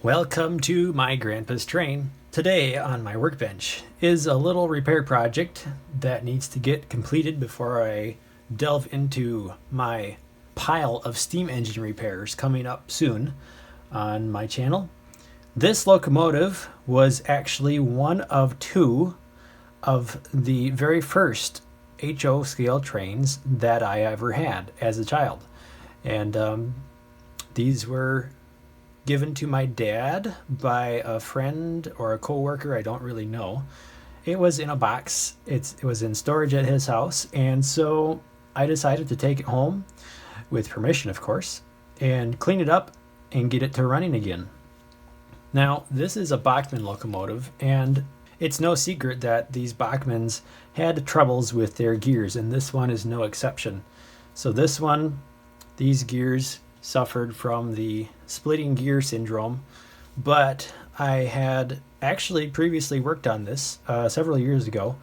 Welcome to my grandpa's train. Today on my workbench is a little repair project that needs to get completed before I delve into my pile of steam engine repairs coming up soon on my channel. This locomotive was actually one of two of the very first HO scale trains that I ever had as a child. And these were given to my dad by a friend or a co-worker, I don't really know. It was in a box. It was in storage at his house, and so I decided to take it home, with permission of course, and clean it up and get it to running again. Now, this is a Bachmann locomotive, and it's no secret that these Bachmanns had troubles with their gears, and this one is no exception. So this one, these gears suffered from the splitting gear syndrome, but I had actually previously worked on this several years ago,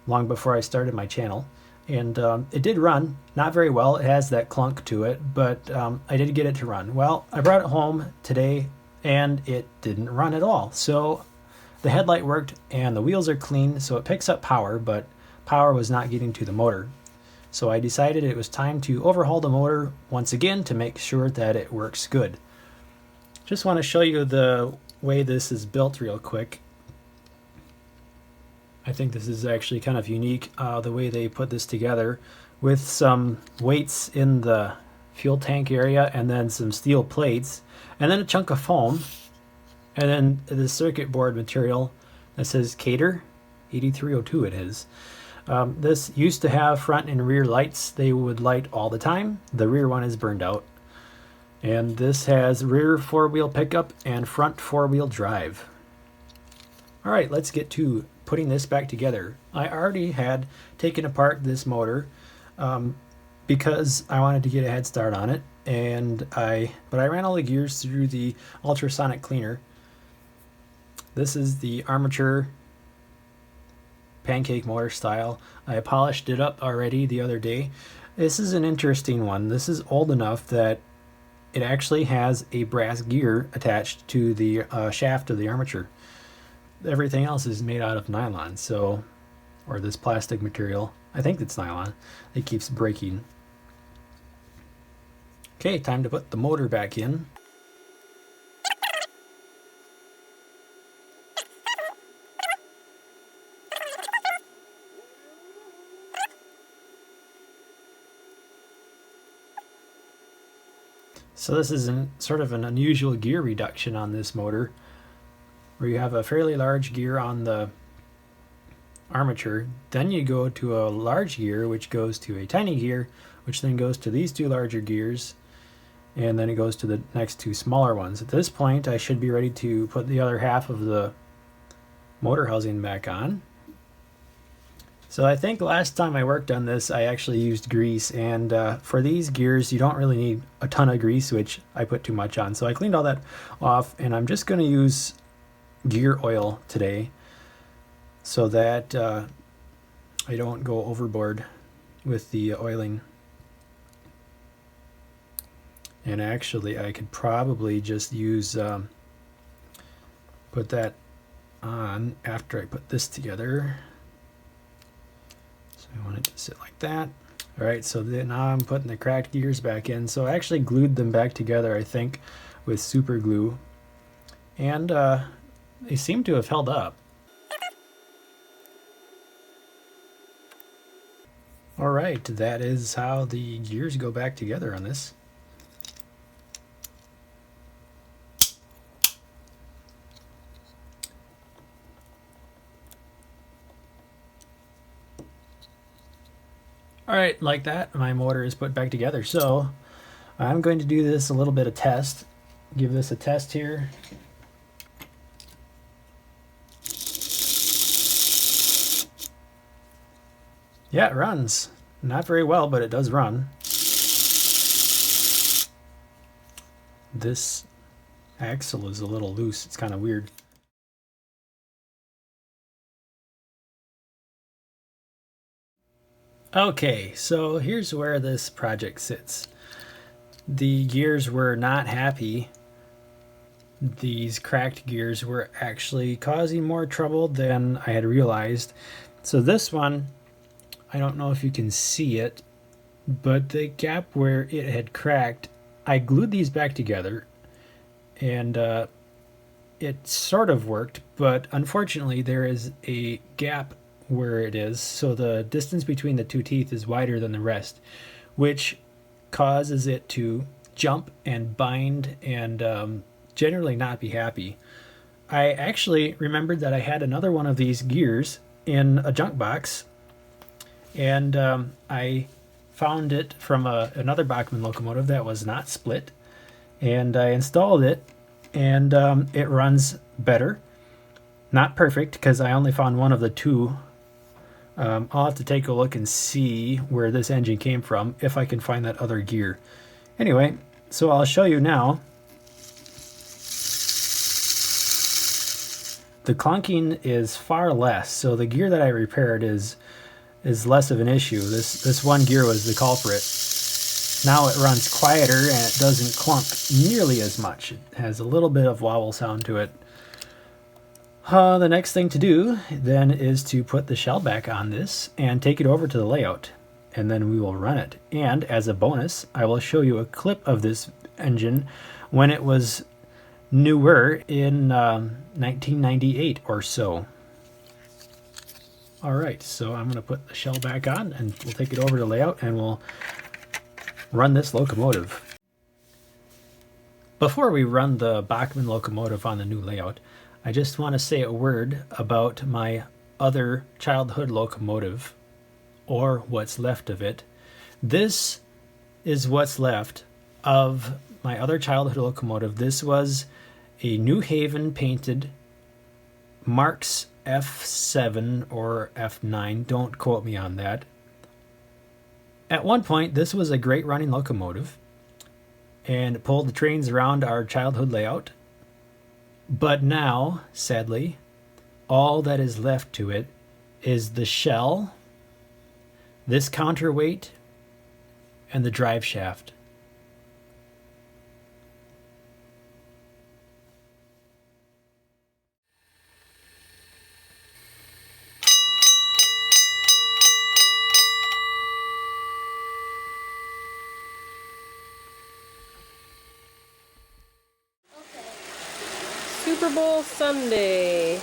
long before I started my channel, and it did run, not very well. It has that clunk to it, but I did get it to run. Well, I brought it home today and it didn't run at all. So the headlight worked and the wheels are clean, so it picks up power, but power was not getting to the motor. So I decided it was time to overhaul the motor once again to make sure that it works good. Just want to show you the way this is built real quick. I think this is actually kind of unique, the way they put this together, with some weights in the fuel tank area and then some steel plates and then a chunk of foam and then the circuit board material that says Cater 8302 it is. This used to have front and rear lights. They would light all the time. The rear one is burned out. And this has rear four-wheel pickup and front four-wheel drive. All right, let's get to putting this back together. I already had taken apart this motor because I wanted to get a head start on it, but I ran all the gears through the ultrasonic cleaner. This is the armature pancake motor style. I polished it up already the other day. This is an interesting one. This is old enough that it actually has a brass gear attached to the shaft of the armature. Everything else is made out of nylon, or this plastic material. I think it's nylon. It keeps breaking. Okay, time to put the motor back in. So this is sort of an unusual gear reduction on this motor, where you have a fairly large gear on the armature, then you go to a large gear which goes to a tiny gear, which then goes to these two larger gears, and then it goes to the next two smaller ones. At this point I should be ready to put the other half of the motor housing back on. So I think last time I worked on this I actually used grease, and for these gears you don't really need a ton of grease, which I put too much on. So I cleaned all that off, and I'm just going to use gear oil today so that I don't go overboard with the oiling. And actually I could probably just use put that on after I put this together. So I want it to sit like that. Alright, so now I'm putting the cracked gears back in. So I actually glued them back together, I think, with super glue, and they seem to have held up. Alright, that is how the gears go back together on this. Alright, like that, my motor is put back together. So I'm going to do this a little bit of test. Give this a test here. Yeah, it runs. Not very well, but it does run. This axle is a little loose. It's kind of weird. Okay, so here's where this project sits. The gears were not happy these cracked gears were actually causing more trouble than I had realized. So this one, I don't know if you can see it, but the gap where it had cracked, I glued these back together, and it sort of worked, but unfortunately there is a gap where it is, so the distance between the two teeth is wider than the rest, which causes it to jump and bind and generally not be happy. I actually remembered that I had another one of these gears in a junk box, and I found it from another Bachmann locomotive that was not split, and I installed it, and it runs better. Not perfect, because I only found one of the two. I'll have to take a look and see where this engine came from, if I can find that other gear. Anyway, so I'll show you now. The clunking is far less, so the gear that I repaired is less of an issue. This one gear was the culprit. Now it runs quieter and it doesn't clunk nearly as much. It has a little bit of wobble sound to it. The next thing to do then is to put the shell back on this and take it over to the layout, and then we will run it. And as a bonus, I will show you a clip of this engine when it was newer in 1998 or so. Alright, so I'm going to put the shell back on and we'll take it over to layout and we'll run this locomotive. Before we run the Bachmann locomotive on the new layout, I just want to say a word about my other childhood locomotive, or what's left of it. This is what's left of my other childhood locomotive. This was a New Haven painted Marx F7 or F9, don't quote me on that. At one point, this was a great running locomotive and it pulled the trains around our childhood layout. But now, sadly, all that is left to it is the shell, this counterweight, and the drive shaft. Super Bowl Sunday.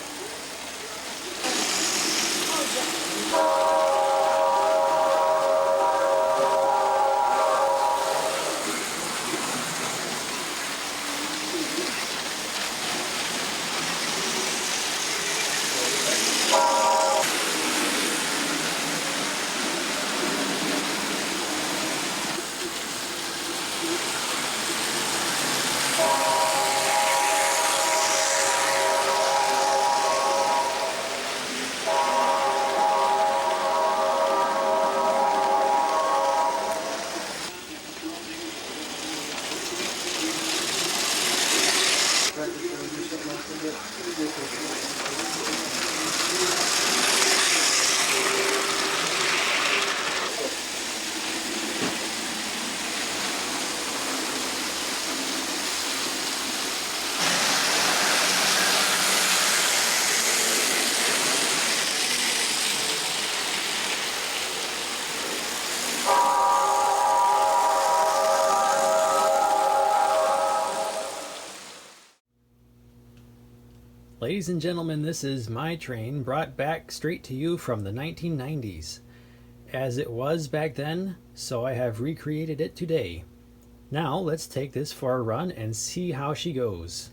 Ladies and gentlemen, this is my train brought back straight to you from the 1990s. As it was back then, so I have recreated it today. Now let's take this for a run and see how she goes.